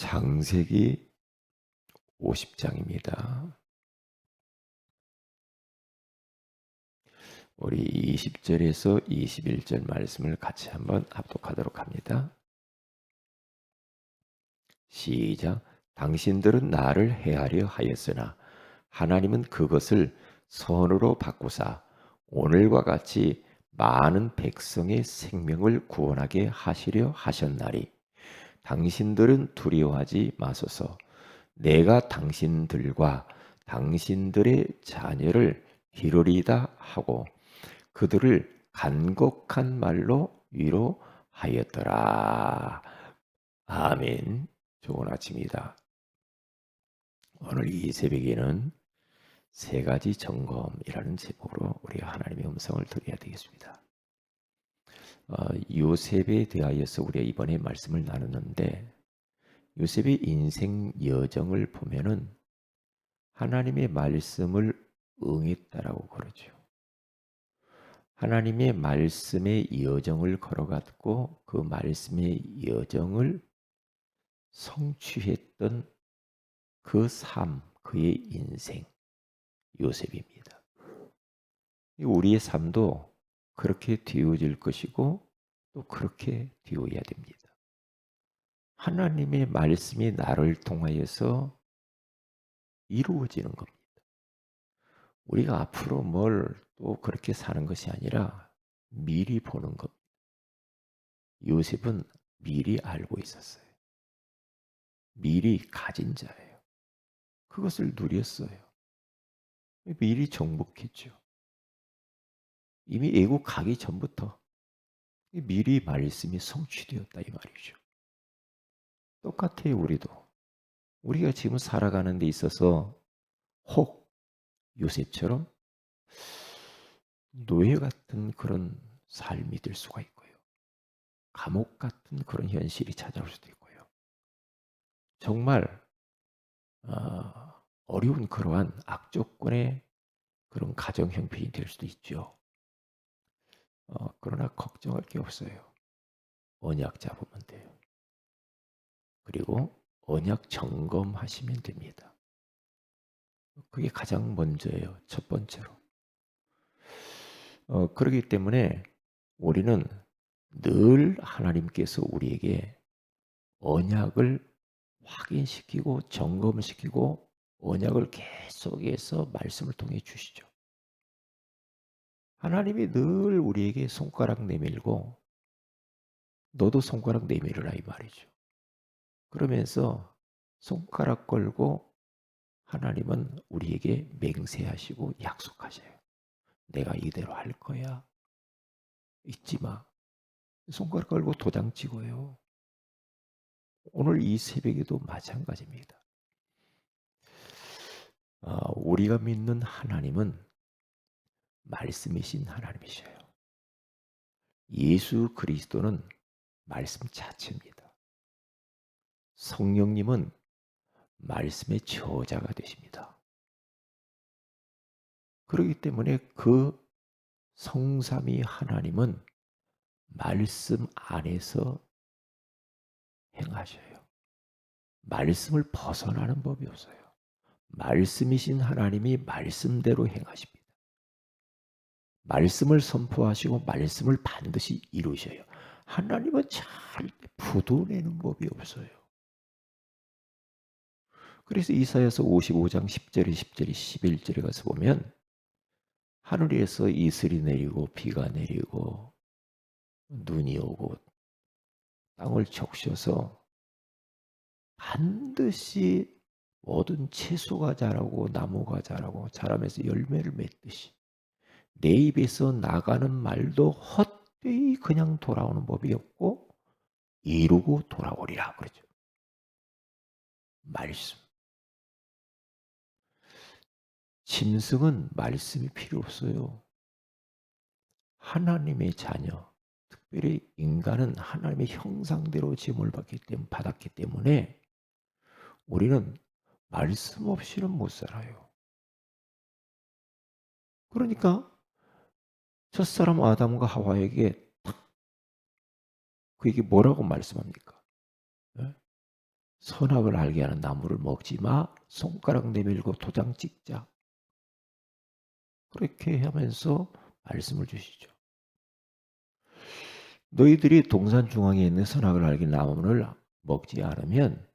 창세기 50장입니다. 우리 20절에서 21절 말씀을 같이 한번 합독하도록 합니다. 시작. 당신들은 나를 해하려 하였으나 하나님은 그것을 선으로 바꾸사 오늘과 같이 많은 백성의 생명을 구원하게 하시려 하셨나니 당신들은 두려워하지 마소서. 내가 당신들과 당신들의 자녀를 기르리다 하고 그들을 간곡한 말로 위로하였더라. 아멘. 좋은 아침이다. 오늘 이 새벽에는 세 가지 점검이라는 제목으로 우리 하나님의 음성을 들어야 되겠습니다. 요셉에 대하여서 우리가 이번에 말씀을 나눴는데 요셉의 인생 여정을 보면은 하나님의 말씀을 응했다라고 그러죠. 하나님의 말씀의 여정을 걸어갔고 그 말씀의 여정을 성취했던 그 삶, 그의 인생, 요셉입니다. 우리의 삶도 그렇게 되어질 것이고 또 그렇게 되어야 됩니다. 하나님의 말씀이 나를 통하여서 이루어지는 겁니다. 우리가 앞으로 뭘 또 그렇게 사는 것이 아니라 미리 보는 것. 요셉은 미리 알고 있었어요. 미리 가진 자예요. 그것을 누렸어요. 미리 정복했죠. 이미 애국 가기 전부터 미리 말씀이 성취되었다 이 말이죠. 똑같아요. 우리가 지금 살아가는 데 있어서 혹 요셉처럼 노예 같은 그런 삶이 될 수가 있고요. 감옥 같은 그런 현실이 찾아올 수도 있고요. 정말 어려운 그러한 악조건의 그런 가정 형편이 될 수도 있죠. 그러나 걱정할 게 없어요. 언약 잡으면 돼요. 그리고 언약 점검하시면 됩니다. 그게 가장 먼저예요. 첫 번째로. 그렇기 때문에 우리는 늘 하나님께서 우리에게 언약을 확인시키고 점검시키고 언약을 계속해서 말씀을 통해 주시죠. 하나님이 늘 우리에게 손가락 내밀고 너도 손가락 내밀으라 이 말이죠. 그러면서 손가락 걸고 하나님은 우리에게 맹세하시고 약속하셔요. 내가 이대로 할 거야. 잊지 마. 손가락 걸고 도장 찍어요. 오늘 이 새벽에도 마찬가지입니다. 우리가 믿는 하나님은 말씀이신 하나님이셔요. 예수 그리스도는 말씀 자체입니다. 성령님은 말씀의 저자가 되십니다. 그렇기 때문에 그 성삼위 하나님은 말씀 안에서 행하셔요. 말씀을 벗어나는 법이 없어요. 말씀이신 하나님이 말씀대로 행하십니다. 말씀을 선포하시고 말씀을 반드시 이루셔요. 하나님은 절대 부도내는 법이 없어요. 그래서 이사야서 55장 10절에 10절에 11절에 가서 보면 하늘에서 이슬이 내리고 비가 내리고 눈이 오고 땅을 적셔서 반드시 모든 채소가 자라고 나무가 자라고 자라면서 열매를 맺듯이 내 입에서 나가는 말도 헛되이 그냥 돌아오는 법이 없고 이루고 돌아오리라 그러죠. 말씀. 짐승은 말씀이 필요 없어요. 하나님의 자녀, 특별히 인간은 하나님의 형상대로 지음을 받았기 때문에 우리는 말씀 없이는 못 살아요. 그러니까 첫사람 아담과 하와에게 그에게 뭐라고 말씀합니까? 네? 선악을 알게 하는 나무를 먹지 마. 손가락 내밀고 도장 찍자. 그렇게 하면서 말씀을 주시죠. 너희들이 동산 중앙에 있는 선악을 알게 나무를 먹지 않으면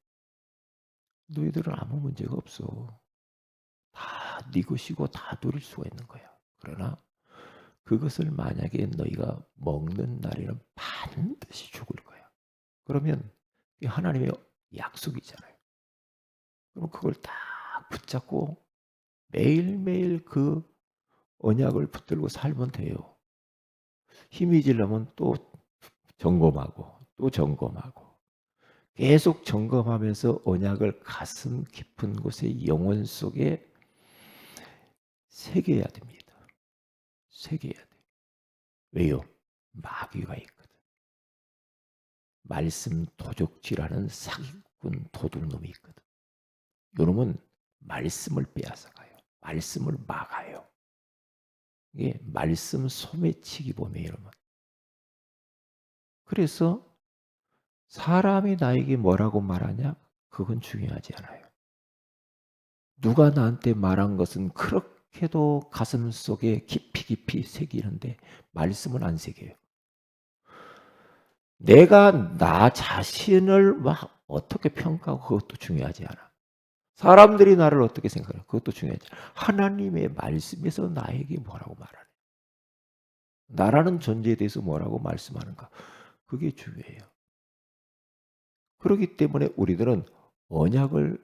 너희들은 아무 문제가 없어. 다 네 것이고 다 누릴 수가 있는 거야. 그러나 그것을 만약에 너희가 먹는 날에는 반드시 죽을 거야. 그러면 하나님의 약속이잖아요. 그럼 그걸 딱 붙잡고 매일매일 그 언약을 붙들고 살면 돼요. 힘이 지려면 또 점검하고 또 점검하고 계속 점검하면서 언약을 가슴 깊은 곳에 영혼 속에 새겨야 됩니다. 새겨야 돼. 왜요? 마귀가 있거든. 말씀 도적질하는 사기꾼 도둑놈이 있거든. 요놈은 말씀을 빼앗아가요. 말씀을 막아요. 이게 말씀 소매치기 범이에요, 여러분. 그래서 사람이 나에게 뭐라고 말하냐? 그건 중요하지 않아요. 누가 나한테 말한 것은 그렇게도 가슴 속에 깊이 새기는데 말씀은 안 새겨요. 내가 나 자신을 막 어떻게 평가하고 그것도 중요하지 않아. 사람들이 나를 어떻게 생각해요? 그것도 중요하지 않아. 하나님의 말씀에서 나에게 뭐라고 말하냐. 나라는 존재에 대해서 뭐라고 말씀하는가. 그게 중요해요. 그렇기 때문에 우리들은 언약을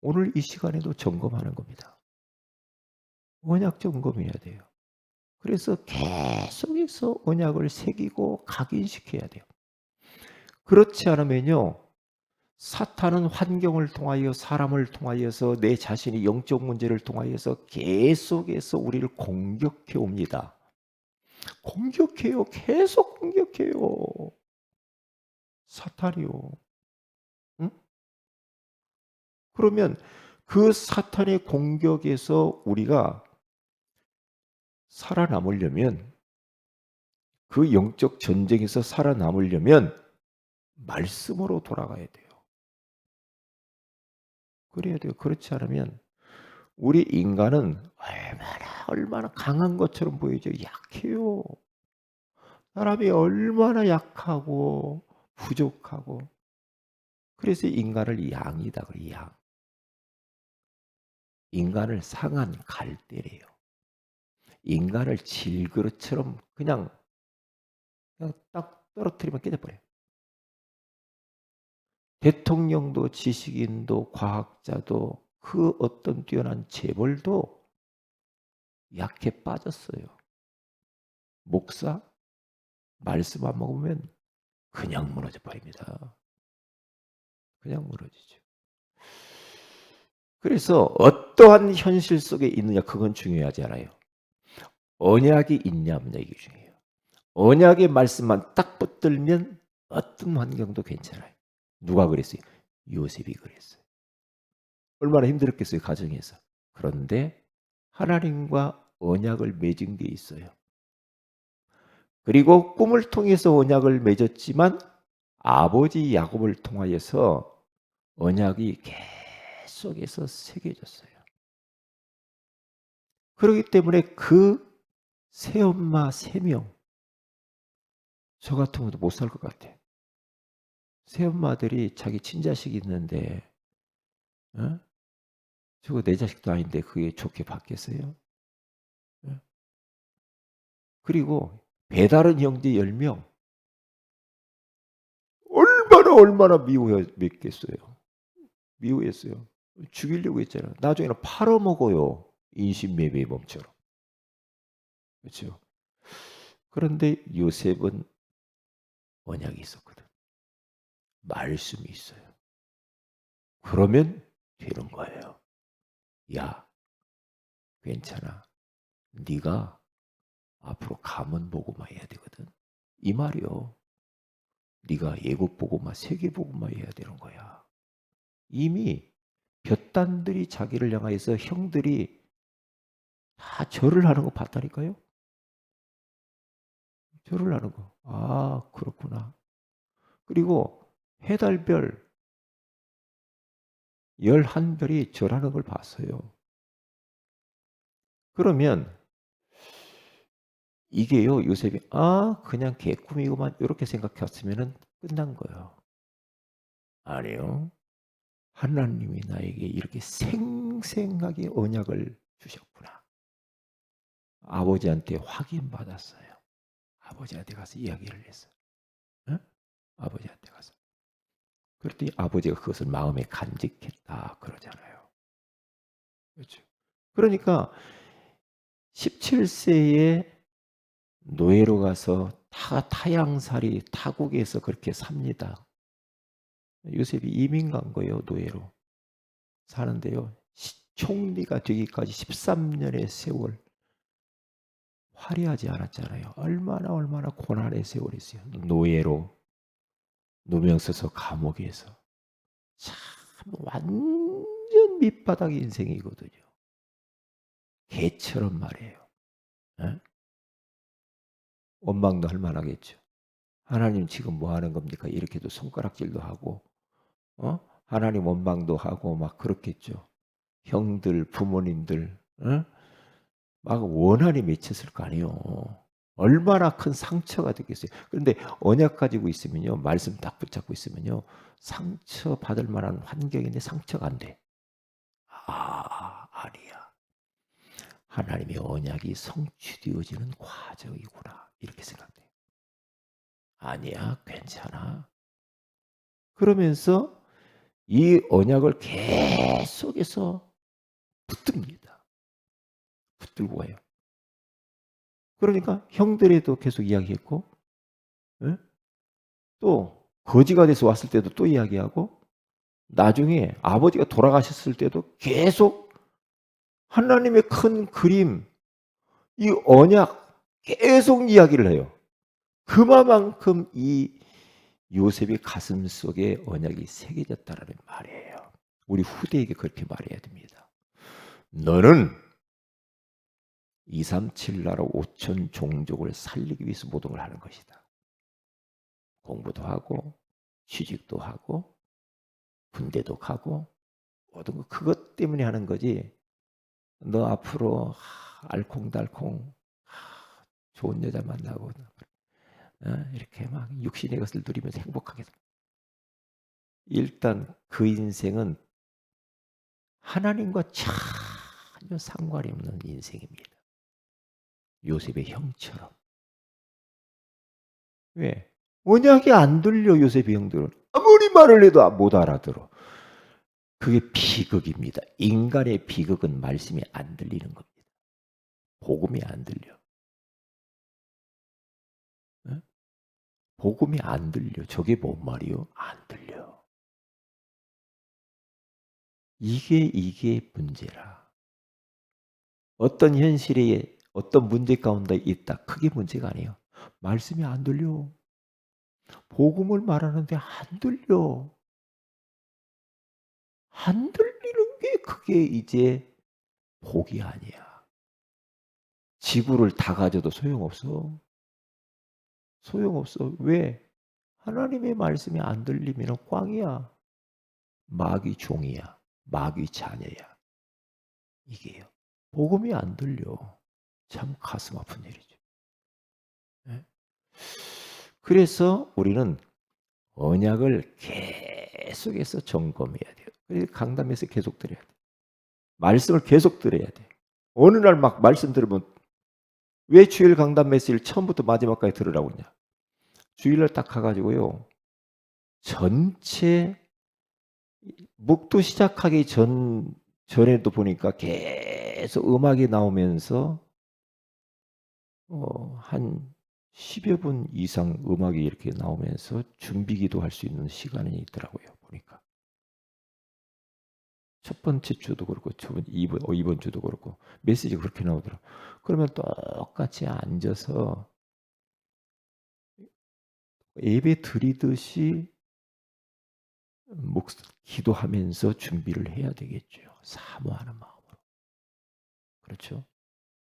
오늘 이 시간에도 점검하는 겁니다. 언약 점검해야 돼요. 그래서 계속해서 언약을 새기고 각인시켜야 돼요. 그렇지 않으면요. 사탄은 환경을 통하여 사람을 통하여서 내 자신의 영적 문제를 통하여서 계속해서 우리를 공격해 옵니다. 공격해요. 계속 공격해요. 사탄이요. 응? 그러면 그 사탄의 공격에서 우리가 살아남으려면 그 영적 전쟁에서 살아남으려면 말씀으로 돌아가야 돼요. 그래야 돼요. 그렇지 않으면 우리 인간은 얼마나 강한 것처럼 보이죠. 약해요. 사람이 얼마나 약하고 부족하고 그래서 인간을 양이다 그래요. 양. 인간을 상한 갈대래요. 인간을 질그릇처럼 그냥 딱 떨어뜨리면 깨져버려요. 대통령도 지식인도 과학자도 그 어떤 뛰어난 재벌도 약해 빠졌어요. 목사 말씀 안 먹으면 그냥 무너져 버립니다. 그냥 무너지죠. 그래서 어떠한 현실 속에 있느냐 그건 중요하지 않아요. 언약이 있냐 없냐 이게 중요해요. 언약의 말씀만 딱 붙들면 어떤 환경도 괜찮아요. 누가 그랬어요? 요셉이 그랬어요. 얼마나 힘들었겠어요 가정에서. 그런데 하나님과 언약을 맺은 게 있어요. 그리고 꿈을 통해서 언약을 맺었지만 아버지 야곱을 통하여서 언약이 계속해서 새겨졌어요. 그렇기 때문에 그 새엄마 3명 저 같으면 못 살 것 같아. 새엄마들이 자기 친자식이 있는데 어? 저거 내 자식도 아닌데 그게 좋게 받겠어요? 어? 그리고 배다른 형제 10명 얼마나 미워했겠어요. 미워했어요. 죽이려고 했잖아요. 나중에는 팔아먹어요. 인신매매범처럼. 그렇죠? 그런데 요셉은 언약이 있었거든. 말씀이 있어요. 그러면 되는 거예요. 야, 괜찮아. 네가 앞으로 가문 보고만 해야 되거든. 이 말이요. 네가 예국 보고만 세계 보고만 해야 되는 거야. 이미 볕단들이 자기를 향하여서 형들이 다 절을 하는 거 봤다니까요. 절을 하는 거. 아, 그렇구나. 그리고 해달별 11별이 절하는 걸 봤어요. 그러면 이게요, 요셉이 그냥 개꿈이구만 이렇게 생각했으면 끝난 거예요. 아니요. 하나님이 나에게 이렇게 생생하게 언약을 주셨구나. 아버지한테 확인받았어요. 아버지한테 가서 이야기를 했어요. 응? 아버지한테 가서. 그랬더니 아버지가 그것을 마음에 간직했다 그러잖아요. 그렇죠. 그러니까 17세에 노예로 가서 타양살이 타국에서 그렇게 삽니다. 요셉이 이민 간 거예요. 노예로 사는데요. 총리가 되기까지 13년의 세월 화려하지 않았잖아요. 얼마나 고난의 세월이었어요. 노예로 누명 써서 감옥에서 참 완전 밑바닥 인생이거든요. 개처럼 말이에요. 에? 원망도 할 만하겠죠. 하나님 지금 뭐 하는 겁니까? 이렇게도 손가락질도 하고, 하나님 원망도 하고 막 그렇겠죠. 형들, 부모님들, 막 원한이 맺혔을 거 아니에요. 얼마나 큰 상처가 되겠어요. 그런데 언약 가지고 있으면요, 말씀 딱 붙잡고 있으면요, 상처 받을 만한 환경인데 상처가 안 돼. 아니야. 하나님의 언약이 성취되어지는 과정이구나. 이렇게 생각돼요. 아니야, 괜찮아. 그러면서 이 언약을 계속해서 붙듭니다. 붙들고 가요. 그러니까 형들에도 계속 이야기했고, 예? 또 거지가 돼서 왔을 때도 또 이야기하고, 나중에 아버지가 돌아가셨을 때도 계속 하나님의 큰 그림, 이 언약 계속 이야기를 해요. 그만큼 이 요셉의 가슴 속에 언약이 새겨졌다라는 말이에요. 우리 후대에게 그렇게 말해야 됩니다. 너는 237 나라 5천 종족을 살리기 위해서 모든 걸 하는 것이다. 공부도 하고 취직도 하고 군대도 가고 모든 거 그것 때문에 하는 거지. 너 앞으로 알콩달콩 좋은 여자 만나고 이렇게 막 육신의 것을 누리면서 행복하게. 일단 그 인생은 하나님과 전혀 상관이 없는 인생입니다. 요셉의 형처럼. 왜? 언약이 안 들려. 요셉의 형들은 아무리 말을 해도 못 알아들어. 그게 비극입니다. 인간의 비극은 말씀이 안 들리는 겁니다. 복음이 안 들려. 네? 복음이 안 들려. 저게 뭔 말이요? 안 들려. 이게 문제라. 어떤 현실에 어떤 문제 가운데 있다. 그게 문제가 아니에요. 말씀이 안 들려. 복음을 말하는데 안 들려. 안 들리는 게 그게 이제 복이 아니야. 지구를 다 가져도 소용없어. 소용없어. 왜? 하나님의 말씀이 안 들리면 꽝이야. 마귀 종이야. 마귀 자녀야. 이게요. 복음이 안 들려. 참 가슴 아픈 일이죠. 네? 그래서 우리는 언약을 계속해서 점검해야 돼요. 그래서 강단에서 계속 드려야 돼. 말씀을 계속 들어야 돼. 어느 날 막 말씀 들으면 왜 주일 강단 메시지를 처음부터 마지막까지 들으라고 했냐. 주일날 딱 가가지고요. 전체 목도 시작하기 전에도 보니까 계속 음악이 나오면서 한 10여 분 이상 음악이 이렇게 나오면서 준비기도 할 수 있는 시간이 있더라고요. 보니까. 첫 번째 주도 그렇고 이번 주도 그렇고 메시지가 그렇게 나오더라고요. 그러면 똑같이 앉아서 예배 드리듯이 기도하면서 준비를 해야 되겠죠. 사모하는 마음으로. 그렇죠?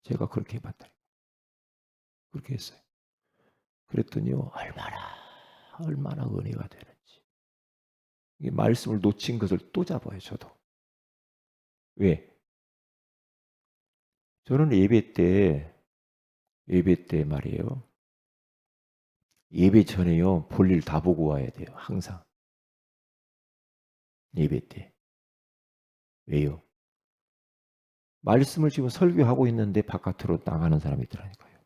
제가 그렇게 해봤다. 그렇게 했어요. 그랬더니요. 얼마나 은혜가 되는지. 이게 말씀을 놓친 것을 또 잡아요. 저도. 왜? 저는 예배 때 말이에요. 예배 전에요. 볼일 다 보고 와야 돼요. 항상. 예배 때. 왜요? 말씀을 지금 설교하고 있는데 바깥으로 나가는 사람이 있더라니까요.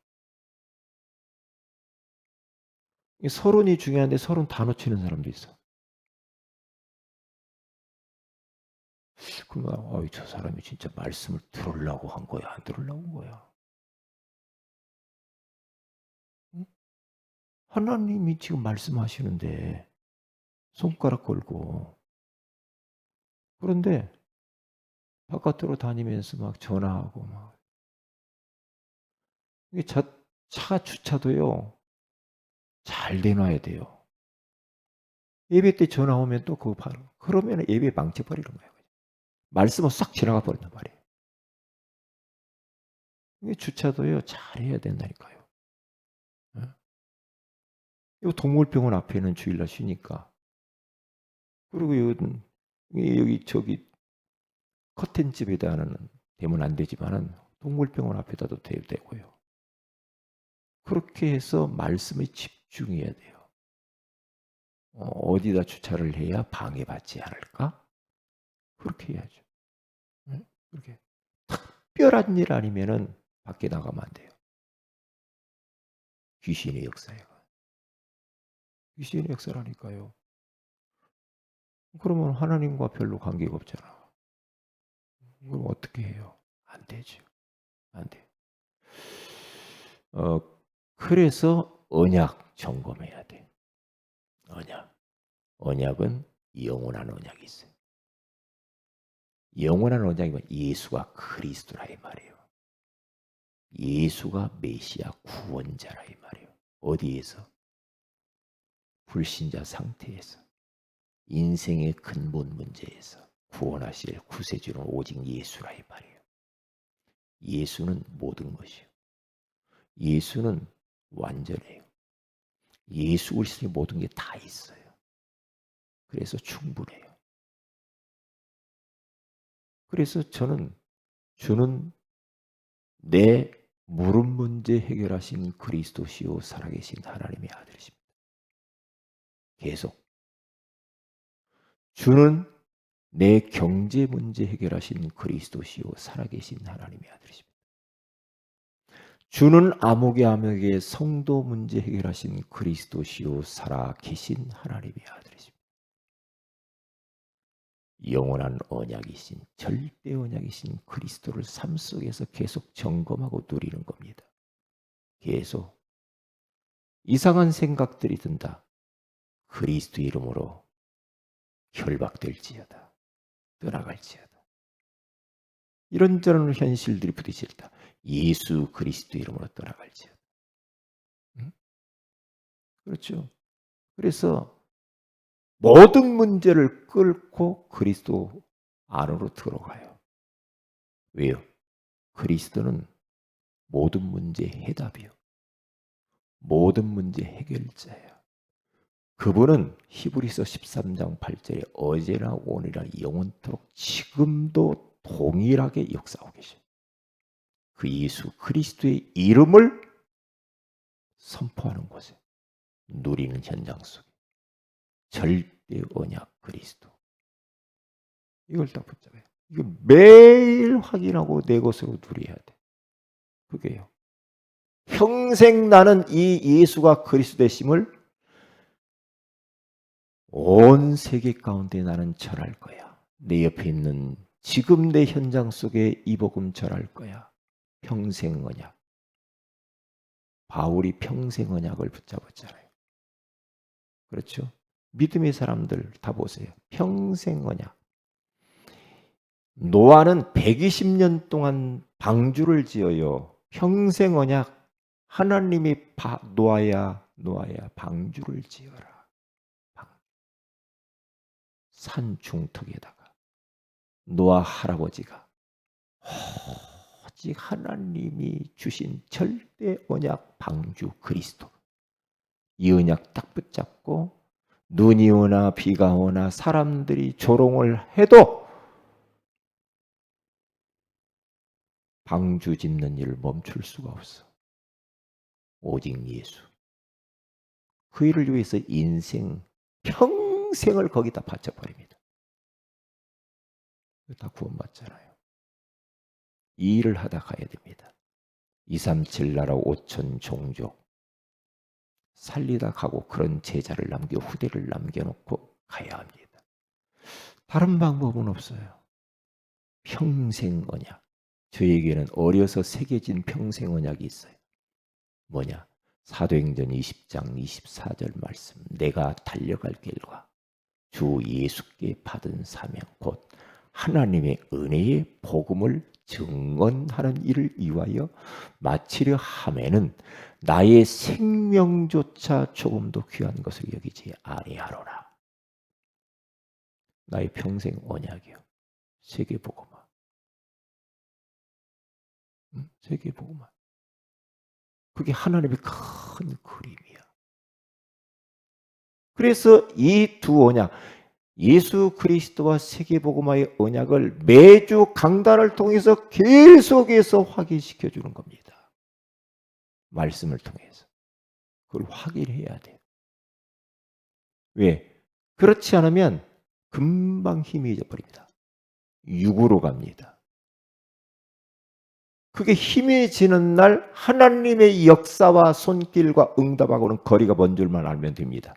서론이 중요한데 서론 다 놓치는 사람도 있어. 그러면 저 사람이 진짜 말씀을 들으려고 한 거야? 안 들으려고 한 거야? 응? 하나님이 지금 말씀하시는데 손가락 걸고 그런데 바깥으로 다니면서 막 전화하고 막 이게 차 주차도요. 잘 내놔야 돼요. 예배 때 전화 오면 또 그거 바로 그러면 예배 망쳐버리는 거예요. 말씀은 싹 지나가 버린단 말이에요. 이게 주차도요. 잘해야 된다니까요. 예? 이 동물병원 앞에는 주일날 쉬니까 그리고 여기 저기 커튼집에다는 되면 안 되지만은 동물병원 앞에다도 되고요. 그렇게 해서 말씀에 집중해야 돼요. 어디다 주차를 해야 방해받지 않을까? 그렇게 해야죠. 응? 그렇게 특별한 일 아니면은 밖에 나가면 안 돼요. 귀신의 역사예요. 귀신의 역사라니까요. 그러면 하나님과 별로 관계가 없잖아. 그럼 어떻게 해요? 안 되죠. 안 돼요. 그래서 언약 점검해야 돼. 언약. 언약은 영원한 언약이 있어요. 영원한 언약이면 예수가 그리스도라 이 말이에요. 예수가 메시아 구원자라 이 말이에요. 어디에서? 불신자 상태에서. 인생의 근본 문제에서 구원하실 구세주는 오직 예수라 이 말이에요. 예수는 모든 것이요. 예수는 완전해요. 예수 그리스도의 모든 게 다 있어요. 그래서 충분해요. 그래서 주는 내 무릎 문제 해결하신 그리스도시요 살아계신 하나님의 아들이십니다. 계속 주는 내 경제 문제 해결하신 그리스도시요 살아계신 하나님의 아들이십니다. 주는 암흑의 성도 문제 해결하신 그리스도시요 살아계신 하나님의 아들이십니다. 영원한 언약이신 절대 언약이신 그리스도를 삶 속에서 계속 점검하고 누리는 겁니다. 계속 이상한 생각들이 든다. 그리스도 이름으로 결박될지어다. 떠나갈지어다. 이런저런 현실들이 부딪힐다. 예수 그리스도 이름으로 떠나갈지어다. 응? 그렇죠. 그래서 모든 문제를 끌고 그리스도 안으로 들어가요. 왜요? 그리스도는 모든 문제의 해답이요. 모든 문제 해결자예요. 그분은 히브리서 13장 8절에 어제나 오늘이나 영원토록 지금도 동일하게 역사하고 계셔요. 그 예수 그리스도의 이름을 선포하는 곳에 누리는 현장 속에 절대 언약 그리스도 이걸 딱 붙잡아요. 이거 매일 확인하고 내 것으로 누려야 돼. 그게요. 평생 나는 이 예수가 그리스도 되심을 온 세계 가운데 나는 전할 거야. 내 옆에 있는 지금 내 현장 속에 이 복음 전할 거야. 평생 언약. 바울이 평생 언약을 붙잡았잖아요. 그렇죠? 믿음의 사람들 다 보세요. 평생 언약. 노아는 120년 동안 방주를 지어요. 평생 언약. 하나님이 노아야 방주를 지어라. 산 중턱에다가 노아 할아버지가 오직 하나님이 주신 절대 언약 방주 그리스도 이 언약 딱 붙잡고 눈이 오나 비가 오나 사람들이 조롱을 해도 방주 짓는 일을 멈출 수가 없어. 오직 예수. 그 일을 위해서 평생을 거기다 바쳐버립니다. 다 구원받잖아요. 이 일을 하다 가야 됩니다. 237 나라 5천 종족 살리다 가고 그런 제자를 후대를 남겨놓고 가야 합니다. 다른 방법은 없어요. 평생 언약. 저에게는 어려서 새겨진 평생 언약이 있어요. 뭐냐? 사도행전 20장 24절 말씀. 내가 달려갈 길과 주 예수께 받은 사명 곧 하나님의 은혜의 복음을 증언하는 일을 위하여 마치려 하면은 나의 생명조차 조금도 귀한 것을 여기지 아니하노라. 나의 평생 언약이요. 세계복음화. 세계복음화. 그게 하나님의 큰 그림이야. 그래서 이 두 언약, 예수 그리스도와 세계복음화의 언약을 매주 강단을 통해서 계속해서 확인시켜 주는 겁니다. 말씀을 통해서. 그걸 확인해야 돼요. 왜? 그렇지 않으면 금방 힘이 잊어버립니다. 육으로 갑니다. 그게 희미해지는 날 하나님의 역사와 손길과 응답하고는 거리가 먼 줄만 알면 됩니다.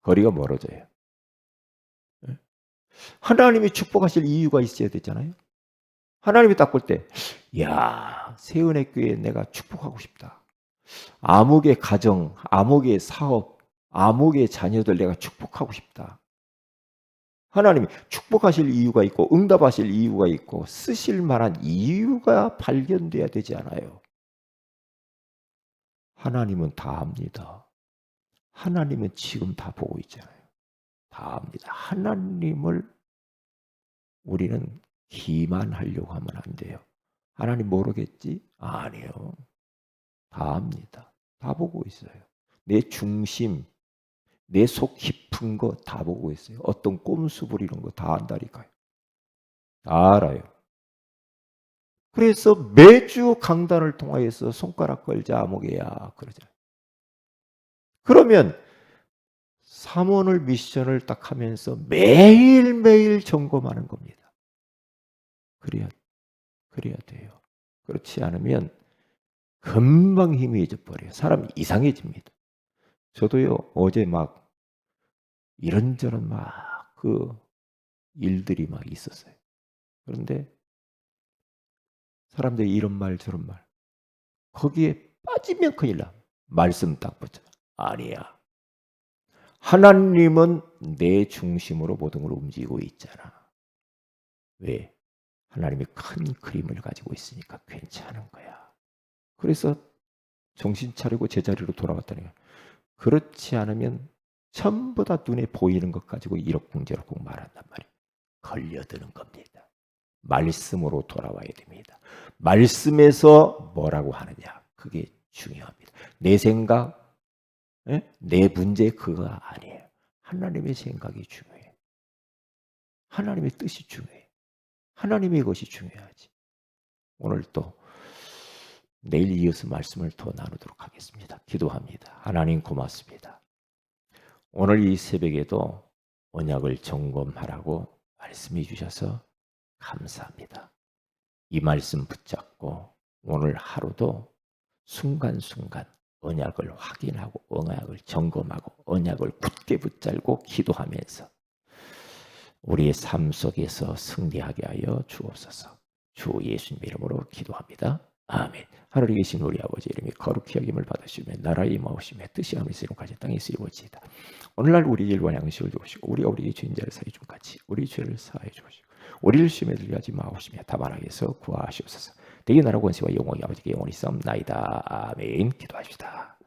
거리가 멀어져요. 하나님이 축복하실 이유가 있어야 되잖아요. 하나님이 딱 볼 때, 야, 세은의 교회에 내가 축복하고 싶다. 아무개 가정, 아무개 사업, 아무개 자녀들 내가 축복하고 싶다. 하나님이 축복하실 이유가 있고 응답하실 이유가 있고 쓰실 만한 이유가 발견돼야 되지 않아요. 하나님은 다 압니다. 하나님은 지금 다 보고 있잖아요. 다 압니다. 하나님을 우리는 기만하려고 하면 안 돼요. 하나님 모르겠지? 아니요. 다 압니다. 다 보고 있어요. 내 중심, 내 속 깊은 거 다 보고 있어요. 어떤 꼼수 부리는 거 다 안다니까요. 다 알아요. 그래서 매주 강단을 통하여서 손가락 걸자 아무개야 그러잖아요. 그러면 삼원을 미션을 딱 하면서 매일매일 점검하는 겁니다. 그래야 돼요. 그렇지 않으면 금방 힘이 잊어버려요. 사람이 이상해집니다. 저도요, 어제 막 이런저런 막 그 일들이 막 있었어요. 그런데 사람들이 이런 말 저런 말 거기에 빠지면 큰일 나. 말씀 딱 붙여. 아니야. 하나님은 내 중심으로 모든 걸 움직이고 있잖아. 왜? 하나님이 큰 그림을 가지고 있으니까 괜찮은 거야. 그래서 정신 차리고 제자리로 돌아왔다는 거야. 그렇지 않으면 전부 다 눈에 보이는 것 가지고 이럭쿵저럭쿵 말한단 말이에요. 걸려드는 겁니다. 말씀으로 돌아와야 됩니다. 말씀에서 뭐라고 하느냐. 그게 중요합니다. 내 생각, 내 문제 그거 아니에요. 하나님의 생각이 중요해. 하나님의 뜻이 중요해. 하나님의 것이 중요하지. 오늘 또 내일 이어서 말씀을 더 나누도록 하겠습니다. 기도합니다. 하나님 고맙습니다. 오늘 이 새벽에도 언약을 점검하라고 말씀해 주셔서 감사합니다. 이 말씀 붙잡고 오늘 하루도 순간순간 언약을 확인하고 언약을 점검하고 언약을 굳게 붙잡고 기도하면서 우리의 삶 속에서 승리하게 하여 주옵소서. 주 예수님 이름으로 기도합니다. 아멘. 하늘에 계신 우리 아버지 이름이 거룩히 여김을 받으시며 나라의 임하오시며 뜻이 하늘에서 이루어지는 땅에서 이루어지이다. 오늘날 우리 일과 양식을 주시고 우리가 우리에게 죄인자를 사해 준 같이 우리 죄를 사해 주시고 우리를 시험에 들게 하지 마옵시며 다만 악에서 구하시옵소서. 대개 나라 권세와 영광이 아버지께 영원히 싸움나이다. 아멘. 기도합시다.